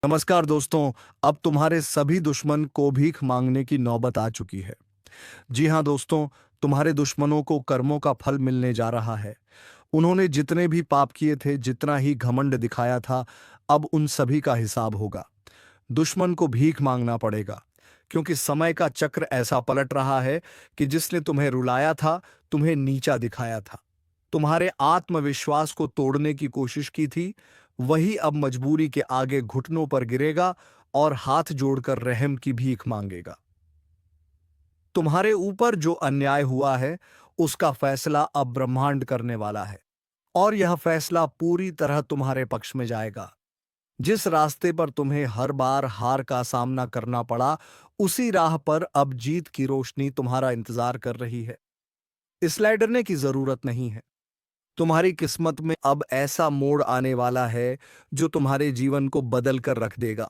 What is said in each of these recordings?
नमस्कार दोस्तों। अब तुम्हारे सभी दुश्मन को भीख मांगने की नौबत आ चुकी है। जी हाँ दोस्तों, तुम्हारे दुश्मनों को कर्मों का फल मिलने जा रहा है। उन्होंने जितने भी पाप किए थे, जितना ही घमंड दिखाया था, अब उन सभी का हिसाब होगा। दुश्मन को भीख मांगना पड़ेगा, क्योंकि समय का चक्र ऐसा पलट रहा है कि जिसने तुम्हें रुलाया था, तुम्हें नीचा दिखाया था, तुम्हारे आत्मविश्वास को तोड़ने की कोशिश की थी, वही अब मजबूरी के आगे घुटनों पर गिरेगा और हाथ जोड़कर रहम की भीख मांगेगा। तुम्हारे ऊपर जो अन्याय हुआ है, उसका फैसला अब ब्रह्मांड करने वाला है, और यह फैसला पूरी तरह तुम्हारे पक्ष में जाएगा। जिस रास्ते पर तुम्हें हर बार हार का सामना करना पड़ा, उसी राह पर अब जीत की रोशनी तुम्हारा इंतजार कर रही है। इसलिए डरने की जरूरत नहीं है। तुम्हारी किस्मत में अब ऐसा मोड़ आने वाला है जो तुम्हारे जीवन को बदल कर रख देगा।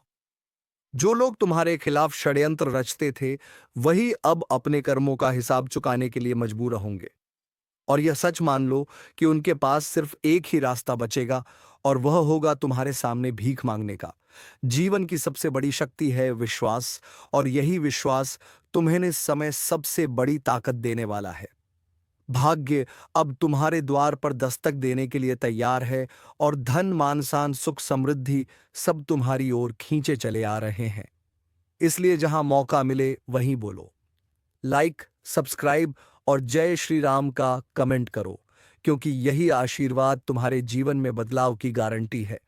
जो लोग तुम्हारे खिलाफ षड्यंत्र रचते थे, वही अब अपने कर्मों का हिसाब चुकाने के लिए मजबूर होंगे। और यह सच मान लो कि उनके पास सिर्फ एक ही रास्ता बचेगा, और वह होगा तुम्हारे सामने भीख मांगने का। जीवन की सबसे बड़ी शक्ति है विश्वास, और यही विश्वास तुम्हें इस समय सबसे बड़ी ताकत देने वाला है। भाग्य अब तुम्हारे द्वार पर दस्तक देने के लिए तैयार है, और धन मान सुख समृद्धि सब तुम्हारी ओर खींचे चले आ रहे हैं। इसलिए जहां मौका मिले वहीं बोलो, लाइक, सब्सक्राइब और जय श्री राम का कमेंट करो, क्योंकि यही आशीर्वाद तुम्हारे जीवन में बदलाव की गारंटी है।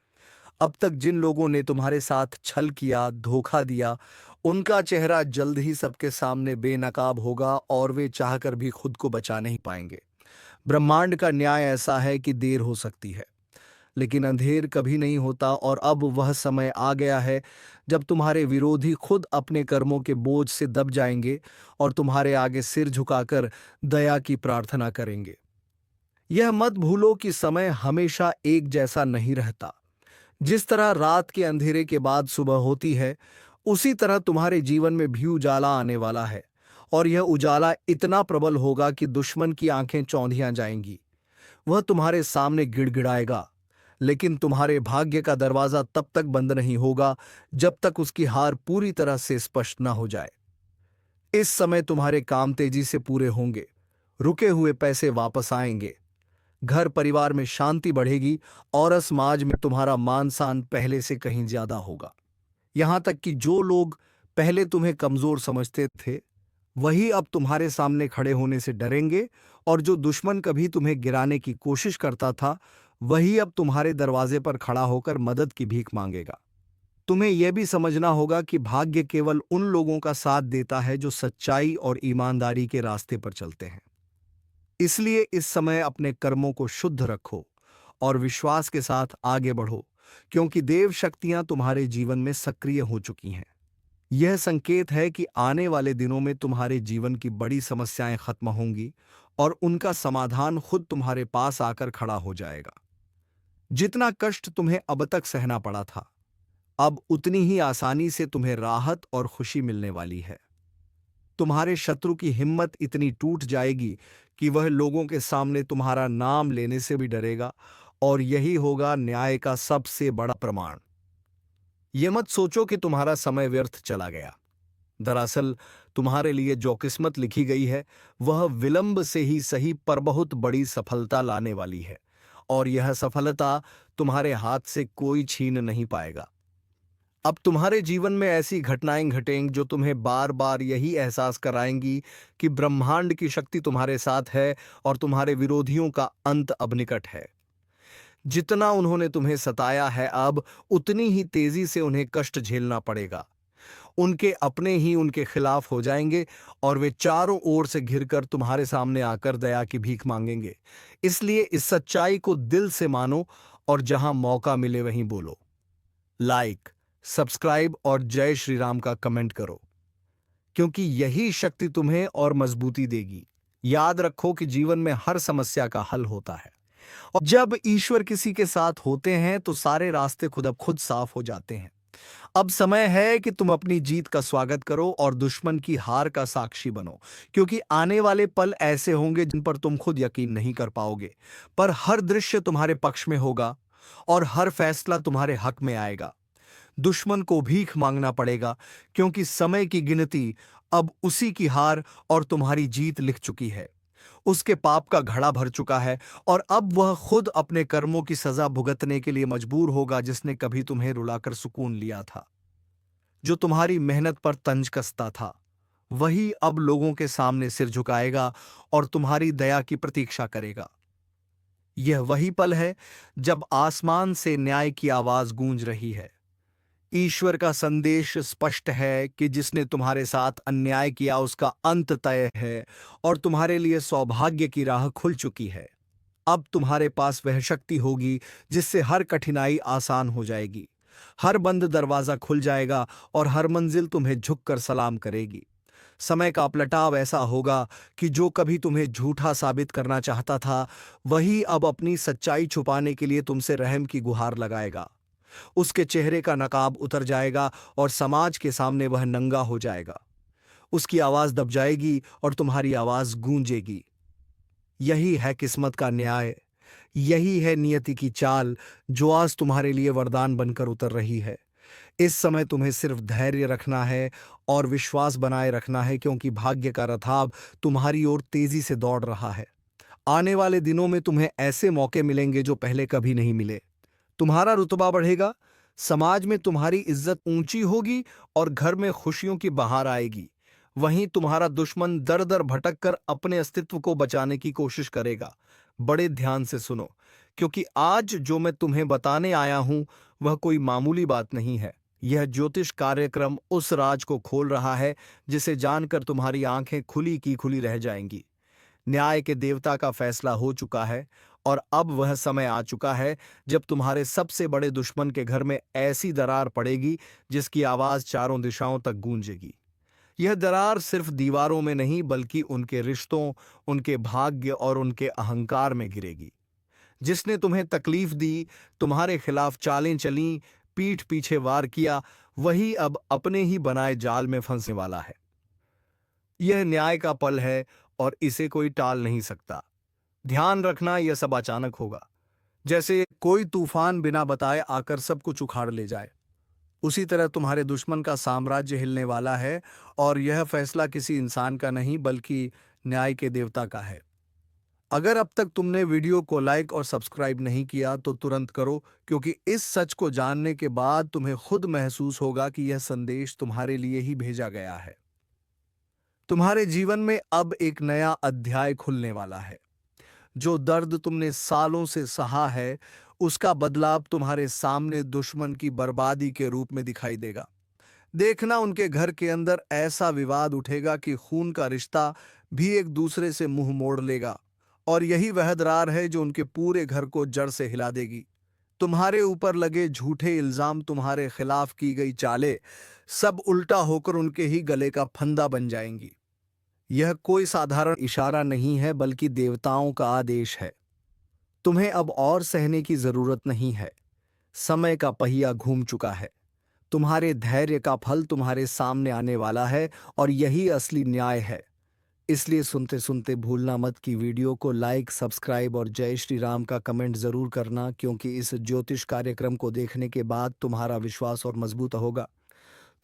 अब तक जिन लोगों ने तुम्हारे साथ छल किया, धोखा दिया, उनका चेहरा जल्द ही सबके सामने बेनकाब होगा, और वे चाहकर भी खुद को बचा नहीं पाएंगे। ब्रह्मांड का न्याय ऐसा है कि देर हो सकती है, लेकिन अंधेर कभी नहीं होता, और अब वह समय आ गया है जब तुम्हारे विरोधी खुद अपने कर्मों के बोझ से दब जाएंगे और तुम्हारे आगे सिर झुकाकर दया की प्रार्थना करेंगे। यह मत भूलो कि समय हमेशा एक जैसा नहीं रहता। जिस तरह रात के अंधेरे के बाद सुबह होती है, उसी तरह तुम्हारे जीवन में भी उजाला आने वाला है, और यह उजाला इतना प्रबल होगा कि दुश्मन की आंखें चौंधियां जाएंगी। वह तुम्हारे सामने गिड़गिड़ाएगा, लेकिन तुम्हारे भाग्य का दरवाजा तब तक बंद नहीं होगा जब तक उसकी हार पूरी तरह से स्पष्ट न हो जाए। इस समय तुम्हारे काम तेजी से पूरे होंगे, रुके हुए पैसे वापस आएंगे, घर परिवार में शांति बढ़ेगी, और समाज में तुम्हारा मान सम्मान पहले से कहीं ज्यादा होगा। यहां तक कि जो लोग पहले तुम्हें कमजोर समझते थे, वही अब तुम्हारे सामने खड़े होने से डरेंगे, और जो दुश्मन कभी तुम्हें गिराने की कोशिश करता था, वही अब तुम्हारे दरवाजे पर खड़ा होकर मदद की भीख मांगेगा। तुम्हें यह भी समझना होगा कि भाग्य केवल उन लोगों का साथ देता है जो सच्चाई और ईमानदारी के रास्ते पर चलते हैं। इसलिए इस समय अपने कर्मों को शुद्ध रखो और विश्वास के साथ आगे बढ़ो, क्योंकि देव शक्तियां तुम्हारे जीवन में सक्रिय हो चुकी हैं। यह संकेत है कि आने वाले दिनों में तुम्हारे जीवन की बड़ी समस्याएं खत्म होंगी, और उनका समाधान खुद तुम्हारे पास आकर खड़ा हो जाएगा। जितना कष्ट तुम्हें अब तक सहना पड़ा था, अब उतनी ही आसानी से तुम्हें राहत और खुशी मिलने वाली है। तुम्हारे शत्रु की हिम्मत इतनी टूट जाएगी कि वह लोगों के सामने तुम्हारा नाम लेने से भी डरेगा, और यही होगा न्याय का सबसे बड़ा प्रमाण। ये मत सोचो कि तुम्हारा समय व्यर्थ चला गया। दरअसल तुम्हारे लिए जो किस्मत लिखी गई है, वह विलंब से ही सही पर बहुत बड़ी सफलता लाने वाली है, और यह सफलता तुम्हारे हाथ से कोई छीन नहीं पाएगा। अब तुम्हारे जीवन में ऐसी घटनाएं घटेंगी जो तुम्हें बार बार यही एहसास कराएंगी कि ब्रह्मांड की शक्ति तुम्हारे साथ है, और तुम्हारे विरोधियों का अंत अब निकट है। जितना उन्होंने तुम्हें सताया है, अब उतनी ही तेजी से उन्हें कष्ट झेलना पड़ेगा। उनके अपने ही उनके खिलाफ हो जाएंगे, और वे चारों ओर से घिरकर तुम्हारे सामने आकर दया की भीख मांगेंगे। इसलिए इस सच्चाई को दिल से मानो, और जहां मौका मिले वहीं बोलो, लाइक, सब्सक्राइब और जय श्री राम का कमेंट करो, क्योंकि यही शक्ति तुम्हें और मजबूती देगी। याद रखो कि जीवन में हर समस्या का हल होता है, और जब ईश्वर किसी के साथ होते हैं तो सारे रास्ते खुद अब खुद साफ हो जाते हैं। अब समय है कि तुम अपनी जीत का स्वागत करो और दुश्मन की हार का साक्षी बनो, क्योंकि आने वाले पल ऐसे होंगे जिन पर तुम खुद यकीन नहीं कर पाओगे, पर हर दृश्य तुम्हारे पक्ष में होगा, और हर फैसला तुम्हारे हक में आएगा। दुश्मन को भीख मांगना पड़ेगा, क्योंकि समय की गिनती अब उसी की हार और तुम्हारी जीत लिख चुकी है। उसके पाप का घड़ा भर चुका है और अब वह खुद अपने कर्मों की सजा भुगतने के लिए मजबूर होगा, जिसने कभी तुम्हें रुलाकर सुकून लिया था। जो तुम्हारी मेहनत पर तंज कसता था, वही अब लोगों के सामने सिर झुकाएगा और तुम्हारी दया की प्रतीक्षा करेगा। यह वही पल है जब आसमान से न्याय की आवाज गूंज रही है। ईश्वर का संदेश स्पष्ट है कि जिसने तुम्हारे साथ अन्याय किया उसका अंत तय है और तुम्हारे लिए सौभाग्य की राह खुल चुकी है। अब तुम्हारे पास वह शक्ति होगी जिससे हर कठिनाई आसान हो जाएगी, हर बंद दरवाजा खुल जाएगा और हर मंजिल तुम्हें झुककर सलाम करेगी। समय का पलटाव ऐसा होगा कि जो कभी तुम्हें झूठा साबित करना चाहता था, वही अब अपनी सच्चाई छुपाने के लिए तुमसे रहम की गुहार लगाएगा। उसके चेहरे का नकाब उतर जाएगा और समाज के सामने वह नंगा हो जाएगा। उसकी आवाज दब जाएगी और तुम्हारी आवाज गूंजेगी। यही है किस्मत का न्याय, यही है नियति की चाल जो आज तुम्हारे लिए वरदान बनकर उतर रही है। इस समय तुम्हें सिर्फ धैर्य रखना है और विश्वास बनाए रखना है, क्योंकि भाग्य का रथाव तुम्हारी ओर तेजी से दौड़ रहा है। आने वाले दिनों में तुम्हें ऐसे मौके मिलेंगे जो पहले कभी नहीं मिले। तुम्हारा रुतबा बढ़ेगा, समाज में तुम्हारी इज्जत ऊंची होगी और घर में खुशियों की बहार आएगी। वहीं तुम्हारा दुश्मन दर दर भटक कर अपने अस्तित्व को बचाने की कोशिश करेगा। बड़े ध्यान से सुनो, क्योंकि आज जो मैं तुम्हें बताने आया हूं वह कोई मामूली बात नहीं है। यह ज्योतिष कार्यक्रम उस राज को खोल रहा है जिसे जानकर तुम्हारी आंखें खुली की खुली रह जाएंगी। न्याय के देवता का फैसला हो चुका है और अब वह समय आ चुका है जब तुम्हारे सबसे बड़े दुश्मन के घर में ऐसी दरार पड़ेगी जिसकी आवाज चारों दिशाओं तक गूंजेगी। यह दरार सिर्फ दीवारों में नहीं, बल्कि उनके रिश्तों, उनके भाग्य और उनके अहंकार में गिरेगी। जिसने तुम्हें तकलीफ दी, तुम्हारे खिलाफ चालें चलीं, पीठ पीछे वार किया, वही अब अपने ही बनाए जाल में फंसने वाला है। यह न्याय का पल है और इसे कोई टाल नहीं सकता। ध्यान रखना, यह सब अचानक होगा, जैसे कोई तूफान बिना बताए आकर सब कुछ उखाड़ ले जाए। उसी तरह तुम्हारे दुश्मन का साम्राज्य हिलने वाला है और यह फैसला किसी इंसान का नहीं, बल्कि न्याय के देवता का है। अगर अब तक तुमने वीडियो को लाइक और सब्सक्राइब नहीं किया तो तुरंत करो, क्योंकि इस सच को जानने के बाद तुम्हें खुद महसूस होगा कि यह संदेश तुम्हारे लिए ही भेजा गया है। तुम्हारे जीवन में अब एक नया अध्याय खुलने वाला है। जो दर्द तुमने सालों से सहा है, उसका बदलाव तुम्हारे सामने दुश्मन की बर्बादी के रूप में दिखाई देगा। देखना, उनके घर के अंदर ऐसा विवाद उठेगा कि खून का रिश्ता भी एक दूसरे से मुंह मोड़ लेगा, और यही वह दरार है जो उनके पूरे घर को जड़ से हिला देगी। तुम्हारे ऊपर लगे झूठे इल्जाम, तुम्हारे खिलाफ की गई चालें, सब उल्टा होकर उनके ही गले का फंदा बन जाएंगी। यह कोई साधारण इशारा नहीं है, बल्कि देवताओं का आदेश है। तुम्हें अब और सहने की जरूरत नहीं है। समय का पहिया घूम चुका है। तुम्हारे धैर्य का फल तुम्हारे सामने आने वाला है और यही असली न्याय है। इसलिए सुनते सुनते भूलना मत कि वीडियो को लाइक, सब्सक्राइब और जय श्री राम का कमेंट जरूर करना, क्योंकि इस ज्योतिष कार्यक्रम को देखने के बाद तुम्हारा विश्वास और मजबूत होगा।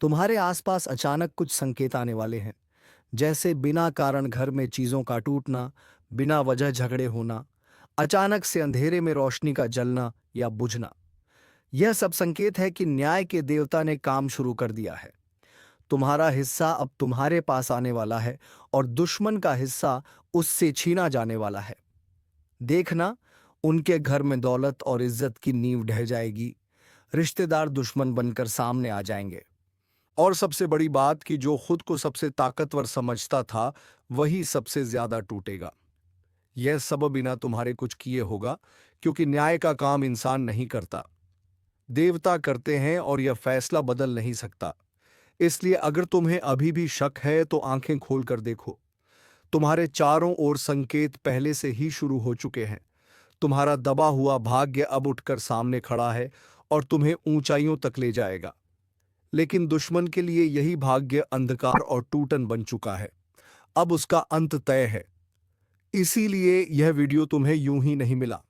तुम्हारे आसपास अचानक कुछ संकेत आने वाले हैं, जैसे बिना कारण घर में चीजों का टूटना, बिना वजह झगड़े होना, अचानक से अंधेरे में रोशनी का जलना या बुझना। यह सब संकेत है कि न्याय के देवता ने काम शुरू कर दिया है। तुम्हारा हिस्सा अब तुम्हारे पास आने वाला है और दुश्मन का हिस्सा उससे छीना जाने वाला है। देखना, उनके घर में दौलत और इज्जत की नींव ढह जाएगी। रिश्तेदार दुश्मन बनकर सामने आ जाएंगे। और सबसे बड़ी बात कि जो खुद को सबसे ताकतवर समझता था, वही सबसे ज्यादा टूटेगा। यह सब बिना तुम्हारे कुछ किए होगा, क्योंकि न्याय का काम इंसान नहीं करता, देवता करते हैं, और यह फैसला बदल नहीं सकता। इसलिए अगर तुम्हें अभी भी शक है तो आंखें खोल कर देखो। तुम्हारे चारों ओर संकेत पहले से ही शुरू हो चुके हैं। तुम्हारा दबा हुआ भाग्य अब उठकर सामने खड़ा है और तुम्हें ऊंचाइयों तक ले जाएगा। लेकिन दुश्मन के लिए यही भाग्य अंधकार और टूटन बन चुका है। अब उसका अंत तय है। इसीलिए यह वीडियो तुम्हें यूं ही नहीं मिला।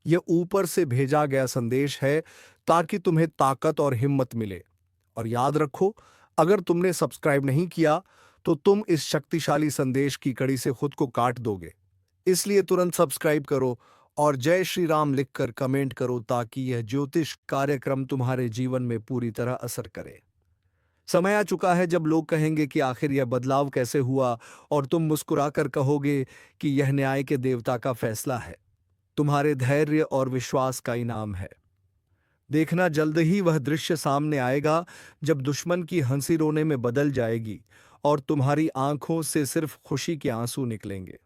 यह ऊपर से भेजा गया संदेश है ताकि तुम्हें ताकत और हिम्मत मिले। और याद रखो, अगर तुमने सब्सक्राइब नहीं किया तो तुम इस शक्तिशाली संदेश की कड़ी से खुद को काट दोगे। इसलिए तुरंत सब्सक्राइब करो और जय श्री राम लिखकर कमेंट करो ताकि यह ज्योतिष कार्यक्रम तुम्हारे जीवन में पूरी तरह असर करे। समय आ चुका है जब लोग कहेंगे कि आखिर यह बदलाव कैसे हुआ, और तुम मुस्कुराकर कहोगे कि यह न्याय के देवता का फैसला है, तुम्हारे धैर्य और विश्वास का इनाम है। देखना, जल्द ही वह दृश्य सामने आएगा जब दुश्मन की हंसी रोने में बदल जाएगी और तुम्हारी आंखों से सिर्फ खुशी के आंसू निकलेंगे।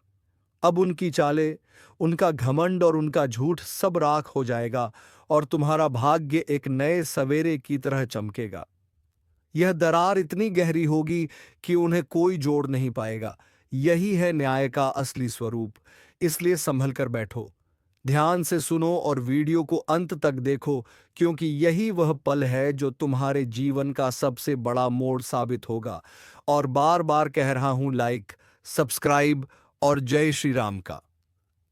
अब उनकी चालें, उनका घमंड और उनका झूठ सब राख हो जाएगा और तुम्हारा भाग्य एक नए सवेरे की तरह चमकेगा। यह दरार इतनी गहरी होगी कि उन्हें कोई जोड़ नहीं पाएगा। यही है न्याय का असली स्वरूप। इसलिए संभल कर बैठो, ध्यान से सुनो और वीडियो को अंत तक देखो, क्योंकि यही वह पल है जो तुम्हारे जीवन का सबसे बड़ा मोड़ साबित होगा। और बार बार कह रहा हूं, लाइक, सब्सक्राइब और जय श्री राम का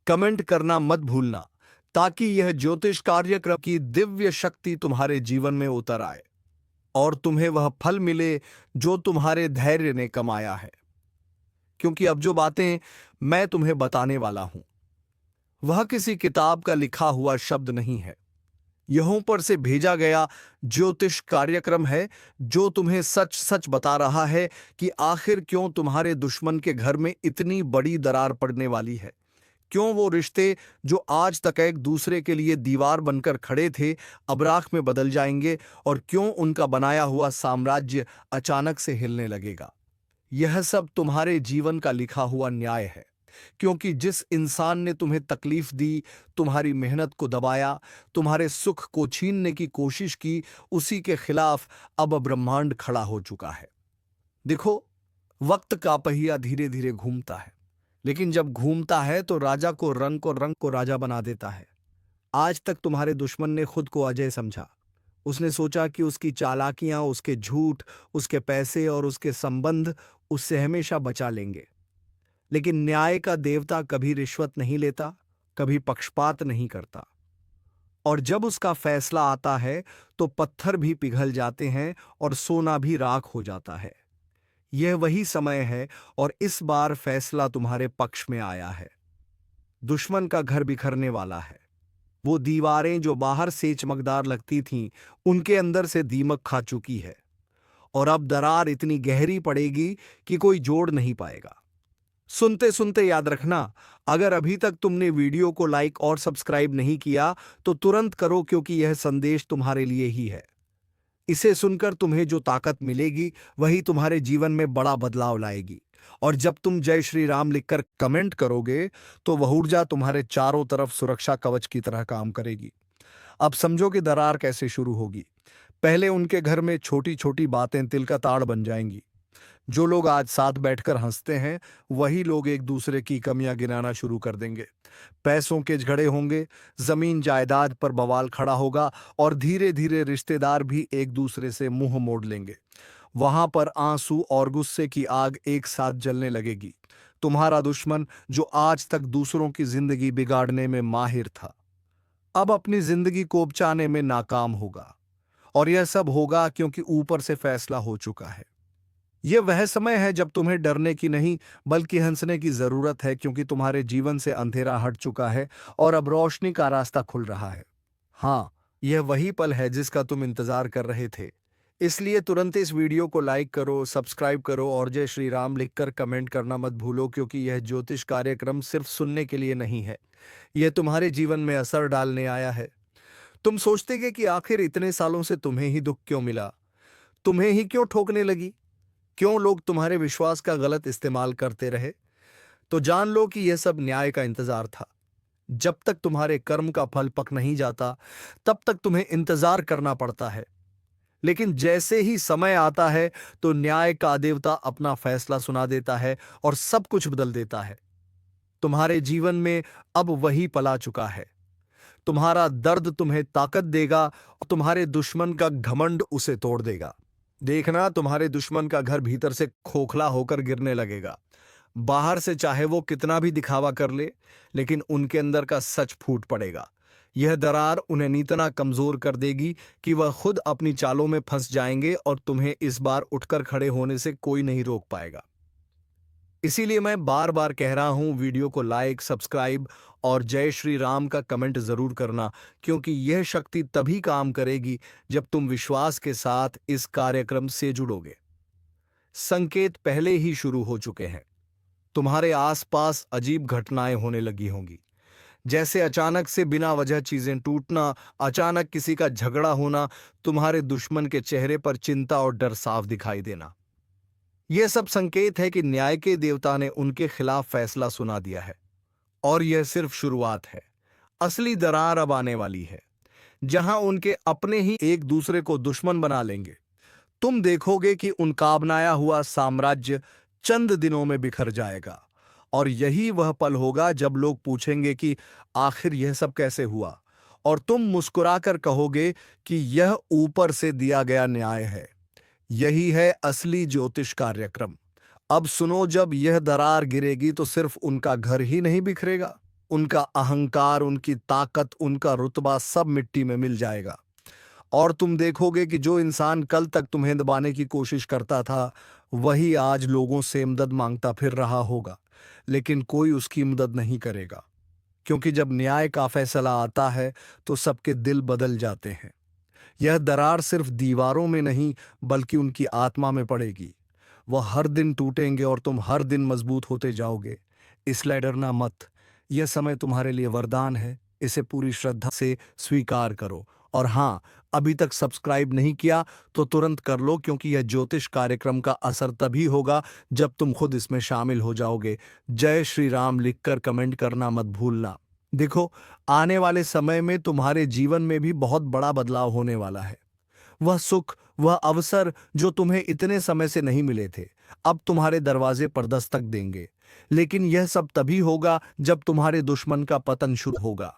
कमेंट करना मत भूलना, ताकि यह ज्योतिष कार्यक्रम की दिव्य शक्ति तुम्हारे जीवन में उतर आए और तुम्हें वह फल मिले जो तुम्हारे धैर्य ने कमाया है। क्योंकि अब जो बातें मैं तुम्हें बताने वाला हूं, वह किसी किताब का लिखा हुआ शब्द नहीं है। यह ऊपर से भेजा गया ज्योतिष कार्यक्रम है जो तुम्हें सच सच बता रहा है कि आखिर क्यों तुम्हारे दुश्मन के घर में इतनी बड़ी दरार पड़ने वाली है। क्यों वो रिश्ते जो आज तक एक दूसरे के लिए दीवार बनकर खड़े थे, अब राख में बदल जाएंगे, और क्यों उनका बनाया हुआ साम्राज्य अचानक से हिलने लगेगा। यह सब तुम्हारे जीवन का लिखा हुआ न्याय है। क्योंकि जिस इंसान ने तुम्हें तकलीफ दी, तुम्हारी मेहनत को दबाया, तुम्हारे सुख को छीनने की कोशिश की, उसी के खिलाफ अब ब्रह्मांड खड़ा हो चुका है। देखो, वक्त का पहिया धीरे धीरे घूमता है, लेकिन जब घूमता है तो राजा को रंग को राजा बना देता है। आज तक तुम्हारे दुश्मन ने खुद को अजय समझा। उसने सोचा कि उसकी चालाकियां, उसके झूठ, उसके पैसे और उसके संबंध उससे हमेशा बचा लेंगे। लेकिन न्याय का देवता कभी रिश्वत नहीं लेता, कभी पक्षपात नहीं करता। और जब उसका फैसला आता है तो पत्थर भी पिघल जाते हैं और सोना भी राख हो जाता है। यह वही समय है और इस बार फैसला तुम्हारे पक्ष में आया है। दुश्मन का घर बिखरने वाला है। वो दीवारें जो बाहर से चमकदार लगती थीं, उनके अंदर से दीमक खा चुकी है, और अब दरार इतनी गहरी पड़ेगी कि कोई जोड़ नहीं पाएगा। सुनते सुनते याद रखना, अगर अभी तक तुमने वीडियो को लाइक और सब्सक्राइब नहीं किया तो तुरंत करो, क्योंकि यह संदेश तुम्हारे लिए ही है। इसे सुनकर तुम्हें जो ताकत मिलेगी वही तुम्हारे जीवन में बड़ा बदलाव लाएगी। और जब तुम जय श्री राम लिखकर कमेंट करोगे तो वह ऊर्जा तुम्हारे चारों तरफ सुरक्षा कवच की तरह काम करेगी। अब समझो कि दरार कैसे शुरू होगी। पहले उनके घर में छोटी छोटी बातें तिल का ताड़ बन जाएंगी। जो लोग आज साथ बैठकर हंसते हैं, वही लोग एक दूसरे की कमियां गिनाना शुरू कर देंगे। पैसों के झगड़े होंगे, जमीन जायदाद पर बवाल खड़ा होगा, और धीरे धीरे रिश्तेदार भी एक दूसरे से मुंह मोड़ लेंगे। वहां पर आंसू और गुस्से की आग एक साथ जलने लगेगी। तुम्हारा दुश्मन, जो आज तक दूसरों की जिंदगी बिगाड़ने में माहिर था, अब अपनी जिंदगी को उपचाने में नाकाम होगा। और यह सब होगा क्योंकि ऊपर से फैसला हो चुका है। यह वह समय है जब तुम्हें डरने की नहीं बल्कि हंसने की जरूरत है, क्योंकि तुम्हारे जीवन से अंधेरा हट चुका है और अब रोशनी का रास्ता खुल रहा है। हाँ, यह वही पल है जिसका तुम इंतजार कर रहे थे। इसलिए तुरंत इस वीडियो को लाइक करो, सब्सक्राइब करो और जय श्री राम लिखकर कमेंट करना मत भूलो, क्योंकि यह ज्योतिष कार्यक्रम सिर्फ सुनने के लिए नहीं है, यह तुम्हारे जीवन में असर डालने आया है। तुम सोचते कि आखिर इतने सालों से तुम्हें ही दुख क्यों मिला, तुम्हें ही क्यों ठोकने लगी, क्यों लोग तुम्हारे विश्वास का गलत इस्तेमाल करते रहे। तो जान लो कि यह सब न्याय का इंतजार था। जब तक तुम्हारे कर्म का फल पक नहीं जाता, तब तक तुम्हें इंतजार करना पड़ता है। लेकिन जैसे ही समय आता है तो न्याय का देवता अपना फैसला सुना देता है और सब कुछ बदल देता है। तुम्हारे जीवन में अब वही पला चुका है। तुम्हारा दर्द तुम्हें ताकत देगा और तुम्हारे दुश्मन का घमंड उसे तोड़ देगा। देखना, तुम्हारे दुश्मन का घर भीतर से खोखला होकर गिरने लगेगा। बाहर से चाहे वो कितना भी दिखावा कर ले, लेकिन उनके अंदर का सच फूट पड़ेगा। यह दरार उन्हें इतना कमजोर कर देगी कि वह खुद अपनी चालों में फंस जाएंगे और तुम्हें इस बार उठकर खड़े होने से कोई नहीं रोक पाएगा। इसीलिए मैं बार बार कह रहा हूं, वीडियो को लाइक, सब्सक्राइब और जय श्री राम का कमेंट जरूर करना, क्योंकि यह शक्ति तभी काम करेगी जब तुम विश्वास के साथ इस कार्यक्रम से जुड़ोगे। संकेत पहले ही शुरू हो चुके हैं। तुम्हारे आसपास अजीब घटनाएं होने लगी होंगी, जैसे अचानक से बिना वजह चीजें टूटना, अचानक किसी का झगड़ा होना, तुम्हारे दुश्मन के चेहरे पर चिंता और डर साफ दिखाई देना। यह सब संकेत है कि न्याय के देवता ने उनके खिलाफ फैसला सुना दिया है। और यह सिर्फ शुरुआत है। असली दरार अब आने वाली है, जहां उनके अपने ही एक दूसरे को दुश्मन बना लेंगे। तुम देखोगे कि उनका बनाया हुआ साम्राज्य चंद दिनों में बिखर जाएगा। और यही वह पल होगा जब लोग पूछेंगे कि आखिर यह सब कैसे हुआ, और तुम मुस्कुराकर कहोगे कि यह ऊपर से दिया गया न्याय है। यही है असली ज्योतिष कार्यक्रम। अब सुनो, जब यह दरार गिरेगी तो सिर्फ उनका घर ही नहीं बिखरेगा, उनका अहंकार, उनकी ताकत, उनका रुतबा सब मिट्टी में मिल जाएगा। और तुम देखोगे कि जो इंसान कल तक तुम्हें दबाने की कोशिश करता था, वही आज लोगों से मदद मांगता फिर रहा होगा, लेकिन कोई उसकी मदद नहीं करेगा। क्योंकि जब न्याय का फैसला आता है तो सबके दिल बदल जाते हैं। यह दरार सिर्फ दीवारों में नहीं, बल्कि उनकी आत्मा में पड़ेगी। वह हर दिन टूटेंगे और तुम हर दिन मजबूत होते जाओगे। इसलिए डरना मत। यह समय तुम्हारे लिए वरदान है। इसे पूरी श्रद्धा से स्वीकार करो। और हाँ, अभी तक सब्सक्राइब नहीं किया तो तुरंत कर लो, क्योंकि यह ज्योतिष कार्यक्रम का असर तभी होगा जब तुम खुद इसमें शामिल हो जाओगे। जय श्री राम लिखकर कमेंट करना मत भूलना। देखो, आने वाले समय में तुम्हारे जीवन में भी बहुत बड़ा बदलाव होने वाला है। वह सुख, वह अवसर जो तुम्हें इतने समय से नहीं मिले थे, अब तुम्हारे दरवाजे पर दस्तक देंगे। लेकिन यह सब तभी होगा जब तुम्हारे दुश्मन का पतन शुरू होगा।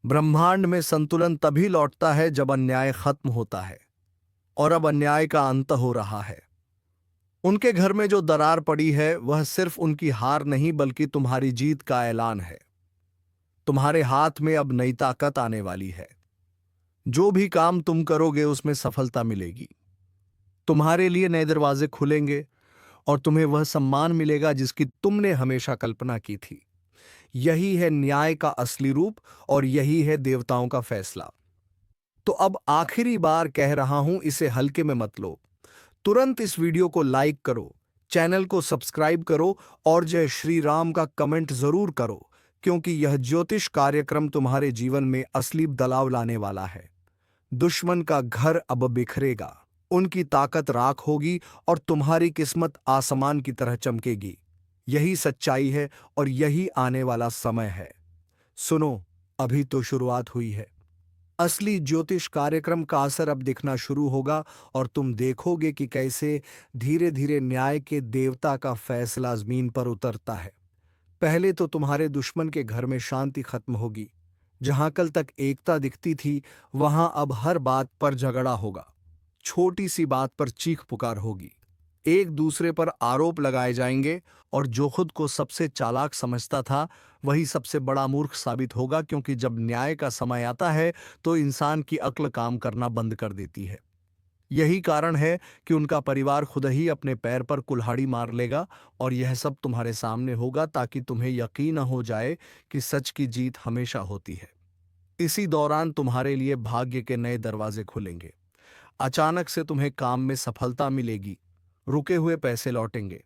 ब्रह्मांड में संतुलन तभी लौटता है जब अन्याय खत्म होता है, और अब अन्याय का अंत हो रहा है। उनके घर में जो दरार पड़ी है, वह सिर्फ उनकी हार नहीं, बल्कि तुम्हारी जीत का ऐलान है। तुम्हारे हाथ में अब नई ताकत आने वाली है। जो भी काम तुम करोगे उसमें सफलता मिलेगी। तुम्हारे लिए नए दरवाजे खुलेंगे और तुम्हें वह सम्मान मिलेगा जिसकी तुमने हमेशा कल्पना की थी। यही है न्याय का असली रूप, और यही है देवताओं का फैसला। तो अब आखिरी बार कह रहा हूं, इसे हल्के में मत लो। तुरंत इस वीडियो को लाइक करो, चैनल को सब्सक्राइब करो और जय श्री राम का कमेंट जरूर करो, क्योंकि यह ज्योतिष कार्यक्रम तुम्हारे जीवन में असली बदलाव लाने वाला है। दुश्मन का घर अब बिखरेगा, उनकी ताकत राख होगी और तुम्हारी किस्मत आसमान की तरह चमकेगी। यही सच्चाई है और यही आने वाला समय है। सुनो, अभी तो शुरुआत हुई है। असली ज्योतिष कार्यक्रम का असर अब दिखना शुरू होगा, और तुम देखोगे कि कैसे धीरे धीरे न्याय के देवता का फैसला जमीन पर उतरता है। पहले तो तुम्हारे दुश्मन के घर में शांति खत्म होगी। जहां कल तक एकता दिखती थी, वहां अब हर बात पर झगड़ा होगा। छोटी सी बात पर चीख पुकार होगी। एक दूसरे पर आरोप लगाए जाएंगे, और जो खुद को सबसे चालाक समझता था, वही सबसे बड़ा मूर्ख साबित होगा। क्योंकि जब न्याय का समय आता है तो इंसान की अक्ल काम करना बंद कर देती है। यही कारण है कि उनका परिवार खुद ही अपने पैर पर कुल्हाड़ी मार लेगा, और यह सब तुम्हारे सामने होगा ताकि तुम्हें यकीन हो जाए कि सच की जीत हमेशा होती है। इसी दौरान तुम्हारे लिए भाग्य के नए दरवाजे खुलेंगे। अचानक से तुम्हें काम में सफलता मिलेगी, रुके हुए पैसे लौटेंगे,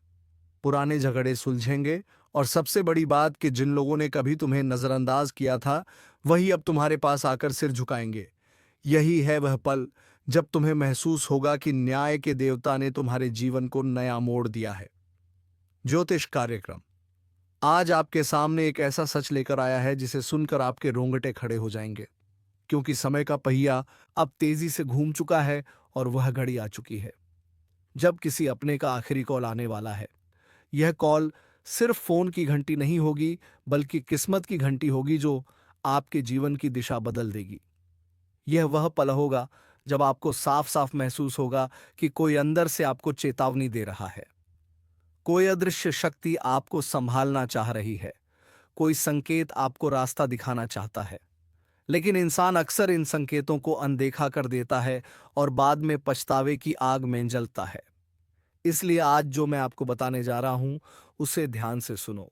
पुराने झगड़े सुलझेंगे, और सबसे बड़ी बात कि जिन लोगों ने कभी तुम्हें नजरअंदाज किया था, वही अब तुम्हारे पास आकर सिर झुकाएंगे। यही है वह पल जब तुम्हें महसूस होगा कि न्याय के देवता ने तुम्हारे जीवन को नया मोड़ दिया है। ज्योतिष कार्यक्रम आज आपके सामने एक ऐसा सच लेकर आया है जिसे सुनकर आपके रोंगटे खड़े हो जाएंगे, क्योंकि समय का पहिया अब तेजी से घूम चुका है और वह घड़ी आ चुकी है जब किसी अपने का आखिरी कॉल आने वाला है। यह कॉल सिर्फ फोन की घंटी नहीं होगी, बल्कि किस्मत की घंटी होगी जो आपके जीवन की दिशा बदल देगी। यह वह पल होगा जब आपको साफ साफ महसूस होगा कि कोई अंदर से आपको चेतावनी दे रहा है। कोई अदृश्य शक्ति आपको संभालना चाह रही है। कोई संकेत आपको रास्ता दिखाना चाहता है। लेकिन इंसान अक्सर इन संकेतों को अनदेखा कर देता है और बाद में पछतावे की आग में जलता है। इसलिए आज जो मैं आपको बताने जा रहा हूं, उसे ध्यान से सुनो।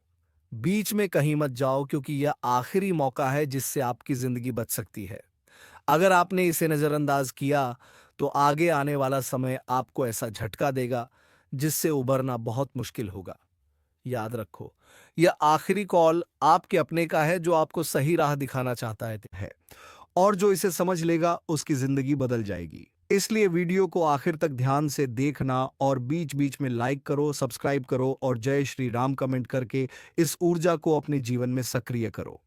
बीच में कहीं मत जाओ, क्योंकि यह आखिरी मौका है जिससे आपकी जिंदगी बच सकती है। अगर आपने इसे नजरअंदाज किया तो आगे आने वाला समय आपको ऐसा झटका देगा जिससे उबरना बहुत मुश्किल होगा। याद रखो, यह आखिरी कॉल आपके अपने का है जो आपको सही राह दिखाना चाहता है, और जो इसे समझ लेगा उसकी जिंदगी बदल जाएगी। इसलिए वीडियो को आखिर तक ध्यान से देखना और बीच बीच में लाइक करो, सब्सक्राइब करो और जय श्री राम कमेंट करके इस ऊर्जा को अपने जीवन में सक्रिय करो।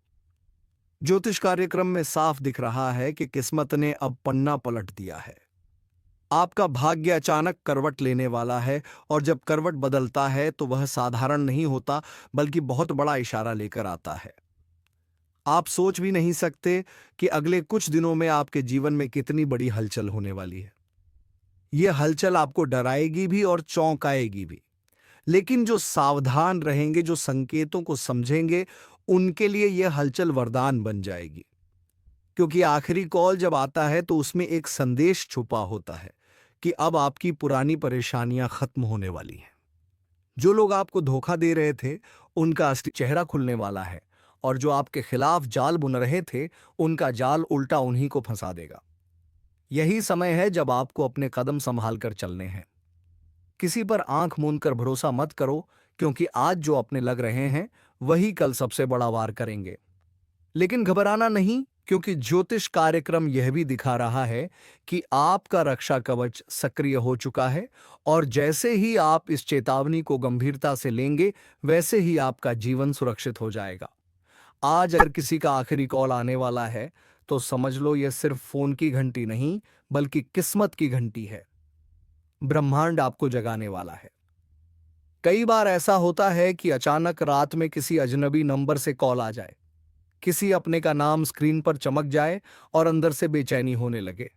ज्योतिष कार्यक्रम में साफ दिख रहा है कि किस्मत ने अब पन्ना पलट दिया है। आपका भाग्य अचानक करवट लेने वाला है, और जब करवट बदलता है तो वह साधारण नहीं होता, बल्कि बहुत बड़ा इशारा लेकर आता है। आप सोच भी नहीं सकते कि अगले कुछ दिनों में आपके जीवन में कितनी बड़ी हलचल होने वाली है। यह हलचल आपको डराएगी भी और चौंकाएगी भी। लेकिन जो सावधान रहेंगे, जो संकेतों को समझेंगे, उनके लिए यह हलचल वरदान बन जाएगी। क्योंकि आखिरी कॉल जब आता है तो उसमें एक संदेश छुपा होता है कि अब आपकी पुरानी परेशानियां खत्म होने वाली हैं। जो लोग आपको धोखा दे रहे थे, उनका असली चेहरा खुलने वाला है, और जो आपके खिलाफ जाल बुन रहे थे, उनका जाल उल्टा उन्हीं को फंसा देगा। यही समय है जब आपको अपने कदम संभाल कर चलने हैं। किसी पर आंख मूंद कर भरोसा मत करो, क्योंकि आज जो अपने लग रहे हैं वही कल सबसे बड़ा वार करेंगे। लेकिन घबराना नहीं, क्योंकि ज्योतिष कार्यक्रम यह भी दिखा रहा है कि आपका रक्षा कवच सक्रिय हो चुका है, और जैसे ही आप इस चेतावनी को गंभीरता से लेंगे, वैसे ही आपका जीवन सुरक्षित हो जाएगा। आज अगर किसी का आखिरी कॉल आने वाला है, तो समझ लो यह सिर्फ फोन की घंटी नहीं, बल्कि किस्मत की घंटी है। ब्रह्मांड आपको जगाने वाला है। कई बार ऐसा होता है कि अचानक रात में किसी अजनबी नंबर से कॉल आ जाए, किसी अपने का नाम स्क्रीन पर चमक जाए और अंदर से बेचैनी होने लगे।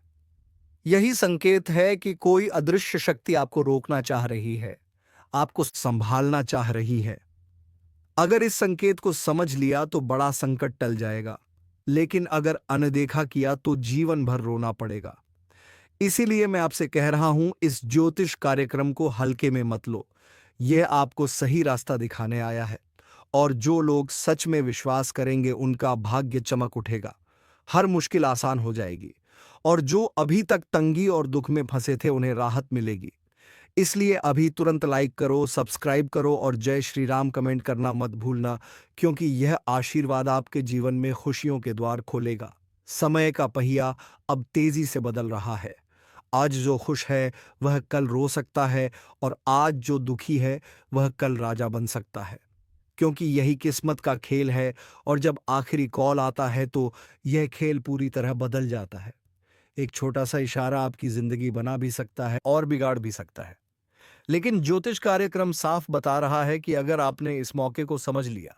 यही संकेत है कि कोई अदृश्य शक्ति आपको रोकना चाह रही है, आपको संभालना चाह रही है। अगर इस संकेत को समझ लिया तो बड़ा संकट टल जाएगा, लेकिन अगर अनदेखा किया तो जीवन भर रोना पड़ेगा। इसीलिए मैं आपसे कह रहा हूं, इस ज्योतिष कार्यक्रम को हल्के में मत लो। यह आपको सही रास्ता दिखाने आया है, और जो लोग सच में विश्वास करेंगे उनका भाग्य चमक उठेगा, हर मुश्किल आसान हो जाएगी, और जो अभी तक तंगी और दुख में फंसे थे उन्हें राहत मिलेगी। इसलिए अभी तुरंत लाइक करो, सब्सक्राइब करो और जय श्री राम कमेंट करना मत भूलना, क्योंकि यह आशीर्वाद आपके जीवन में खुशियों के द्वार खोलेगा। समय का पहिया अब तेजी से बदल रहा है। आज जो खुश है वह कल रो सकता है, और आज जो दुखी है वह कल राजा बन सकता है, क्योंकि यही किस्मत का खेल है। और जब आखिरी कॉल आता है तो यह खेल पूरी तरह बदल जाता है। एक छोटा सा इशारा आपकी जिंदगी बना भी सकता है और बिगाड़ भी सकता है। लेकिन ज्योतिष कार्यक्रम साफ बता रहा है कि अगर आपने इस मौके को समझ लिया,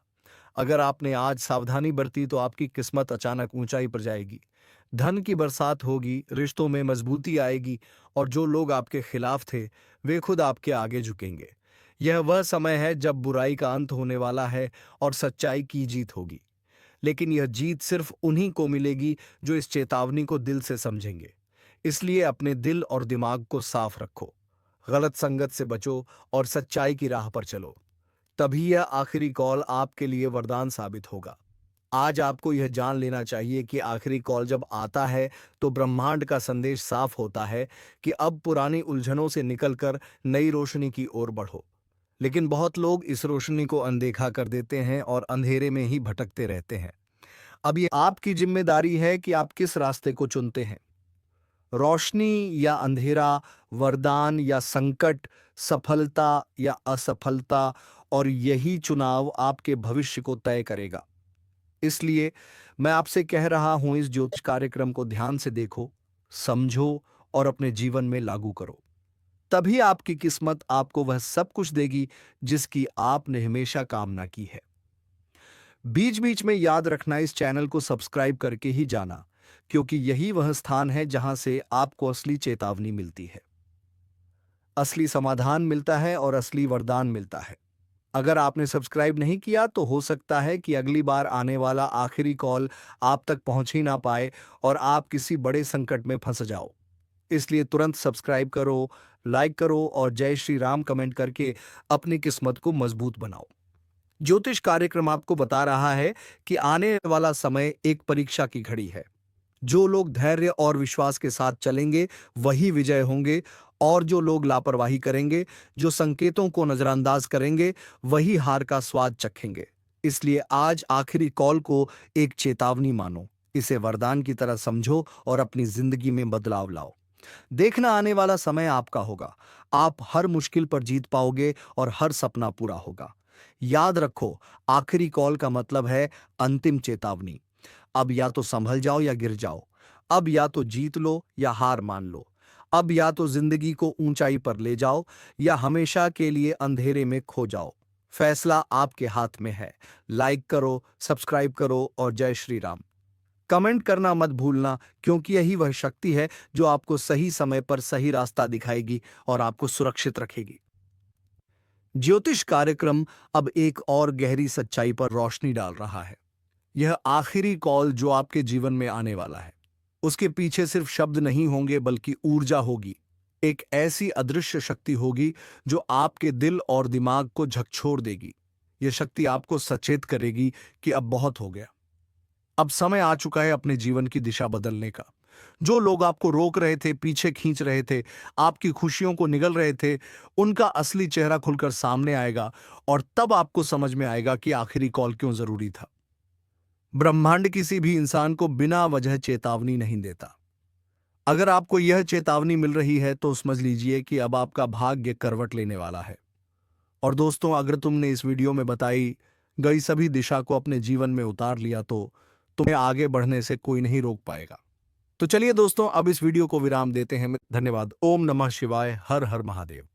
अगर आपने आज सावधानी बरती, तो आपकी किस्मत अचानक ऊंचाई पर जाएगी। धन की बरसात होगी, रिश्तों में मजबूती आएगी, और जो लोग आपके खिलाफ थे वे खुद आपके आगे झुकेंगे। यह वह समय है जब बुराई का अंत होने वाला है और सच्चाई की जीत होगी। लेकिन यह जीत सिर्फ उन्हीं को मिलेगी जो इस चेतावनी को दिल से समझेंगे। इसलिए अपने दिल और दिमाग को साफ रखो, गलत संगत से बचो और सच्चाई की राह पर चलो। तभी यह आखिरी कॉल आपके लिए वरदान साबित होगा। आज आपको यह जान लेना चाहिए कि आखिरी कॉल जब आता है तो ब्रह्मांड का संदेश साफ होता है कि अब पुरानी उलझनों से निकलकर नई रोशनी की ओर बढ़ो। लेकिन बहुत लोग इस रोशनी को अनदेखा कर देते हैं और अंधेरे में ही भटकते रहते हैं। अब ये आपकी जिम्मेदारी है कि आप किस रास्ते को चुनते हैं, रोशनी या अंधेरा, वरदान या संकट, सफलता या असफलता, और यही चुनाव आपके भविष्य को तय करेगा। इसलिए मैं आपसे कह रहा हूं, इस ज्योतिष कार्यक्रम को ध्यान से देखो, समझो और अपने जीवन में लागू करो। तभी आपकी किस्मत आपको वह सब कुछ देगी जिसकी आपने हमेशा कामना की है। बीच बीच में याद रखना, इस चैनल को सब्सक्राइब करके ही जाना, क्योंकि यही वह स्थान है जहां से आपको असली चेतावनी मिलती है, असली समाधान मिलता है और असली वरदान मिलता है। अगर आपने सब्सक्राइब नहीं किया तो हो सकता है कि अगली बार आने वाला आखिरी कॉल आप तक पहुंच ही ना पाए और आप किसी बड़े संकट में फंस जाओ। इसलिए तुरंत सब्सक्राइब करो, लाइक करो और जय श्री राम कमेंट करके अपनी किस्मत को मजबूत बनाओ। ज्योतिष कार्यक्रम आपको बता रहा है कि आने वाला समय एक परीक्षा की घड़ी है। जो लोग धैर्य और विश्वास के साथ चलेंगे वही विजय होंगे, और जो लोग लापरवाही करेंगे, जो संकेतों को नजरअंदाज करेंगे, वही हार का स्वाद चखेंगे। इसलिए आज आखिरी कॉल को एक चेतावनी मानो, इसे वरदान की तरह समझो और अपनी जिंदगी में बदलाव लाओ। देखना, आने वाला समय आपका होगा। आप हर मुश्किल पर जीत पाओगे और हर सपना पूरा होगा। याद रखो, आखिरी कॉल का मतलब है अंतिम चेतावनी। अब या तो संभल जाओ या गिर जाओ। अब या तो जीत लो या हार मान लो। अब या तो जिंदगी को ऊंचाई पर ले जाओ या हमेशा के लिए अंधेरे में खो जाओ। फैसला आपके हाथ में है। लाइक करो, सब्सक्राइब करो और जय श्री राम। कमेंट करना मत भूलना, क्योंकि यही वह शक्ति है जो आपको सही समय पर सही रास्ता दिखाएगी और आपको सुरक्षित रखेगी। ज्योतिष कार्यक्रम अब एक और गहरी सच्चाई पर रोशनी डाल रहा है। यह आखिरी कॉल जो आपके जीवन में आने वाला है, उसके पीछे सिर्फ शब्द नहीं होंगे बल्कि ऊर्जा होगी। एक ऐसी अदृश्य शक्ति होगी जो आपके दिल और दिमाग को झकझोर देगी। यह शक्ति आपको सचेत करेगी कि अब बहुत हो गया। अब समय आ चुका है अपने जीवन की दिशा बदलने का। जो लोग आपको रोक रहे थे, पीछे खींच रहे थे, आपकी खुशियों को निगल रहे थे, उनका असली चेहरा खुलकर सामने आएगा और तब आपको समझ में आएगा कि आखिरी कॉल क्यों जरूरी था। ब्रह्मांड किसी भी इंसान को बिना वजह चेतावनी नहीं देता। अगर आपको यह चेतावनी मिल रही है तो समझ लीजिए कि अब आपका भाग्य करवट लेने वाला है। और दोस्तों, अगर तुमने इस वीडियो में बताई गई सभी दिशा को अपने जीवन में उतार लिया तो तुम्हें आगे बढ़ने से कोई नहीं रोक पाएगा। तो चलिए दोस्तों, अब इस वीडियो को विराम देते हैं। धन्यवाद। ओम नमः शिवाय। हर हर महादेव।